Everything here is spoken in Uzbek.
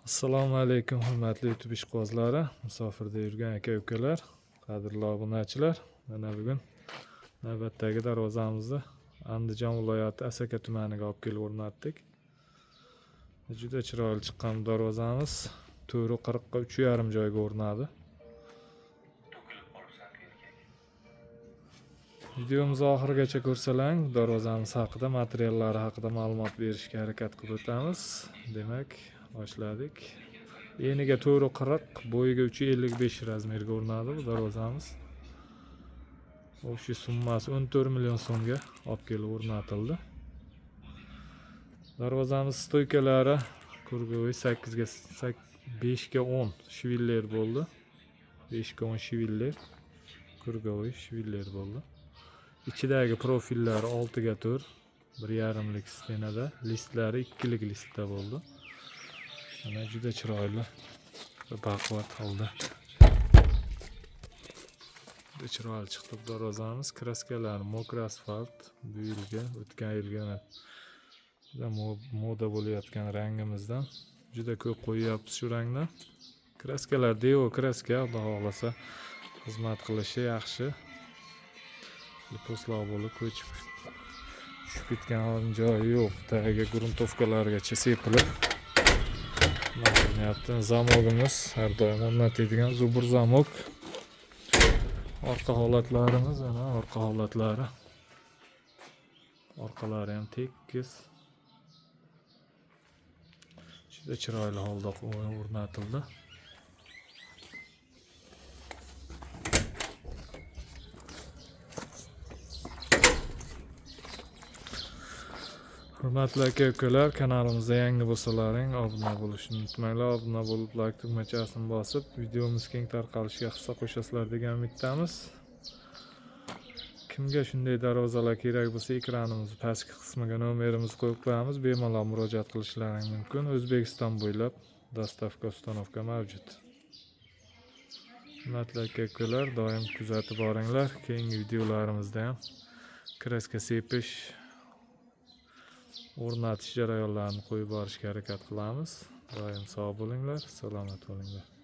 Assalomu alaykum hurmatli YouTube ishqibozlari, musofirda yurgan aka-ukalar, qadrli obunachilar. Mana bugun navbatdagi darvozamizni Andijon viloyati Asaka tumaniga olib kelib o'rnatdik. Juda chiroyli chiqqan darvozamiz 4.40 ga 3.5 joyga o'rnadi. Videomizni oxirigacha ko'rsalang, darvozamiz haqida, materiallari haqida ma'lumot berishga harakat qilib o'tamiz. Demak, boshladik. Eniga 4.40, bo'yiga 3.55 razmerga o'rnadi bu darvozamiz. O'sha summasi 14 million so'mga olib kelib o'rnatildi. Darvozamiz stoykalari kurgovoy 5 ga 10 shviller bo'ldi. 5 ga 10 shviller, kurgovoy shviller bo'ldi. İçidagi profillari 6 ga 4, 1,5lik stenada, listlari 2lik listda bo'ldi. Mana juda chiroyli, baquvvat holda. Juda chiroyli chiqdi darvozamiz. Kraskalari mokra asfalt, bu yilga, o'tgan yilga juda moda bo'layotgan rangimizdan juda ko'p qo'yyapmiz shu rangdan. Kraskalar Devo kraska, Xudo xohlasa xizmat qilishi yaxshi. Liposlar bo'lib ko'chib tushib ketgan hozir joyi yo'q. Tagiga gruntovkalargacha sepilib bo'lyapti. Zamogimiz har doim o'rnatiladigan zubur zamok. Orqa holatlarimiz, ana orqa holatlari. Orqalari ham tekis. Juda chiroyli holda o'rnatildi. Hurmatli aka-ukalar, kanalimizga yangi bo'lsalaring obuna bo'lishni unutmanglar. Obuna bo'lib, like tugmachasini bosib, videomiz keng tarqalishiga hissa qo'shasizlar degan umiddamiz. Kimga shunday darvozalar kerak bo'lsa, ekranimiz pastki qismiga nomerimizni qo'yib qo'yamiz. Bemalol murojaat qilishlaring mumkin. O'zbekiston bo'ylab dostavka, ustanovka mavjud. Hurmatli aka-ukalar, doim kuzatib boringlar. Keyingi videolarimizda ham kraska sepish, o'rnatish jarayonlarini qo'yib borishga harakat qilamiz. Doim sog' bo'linglar, salomat bo'linglar.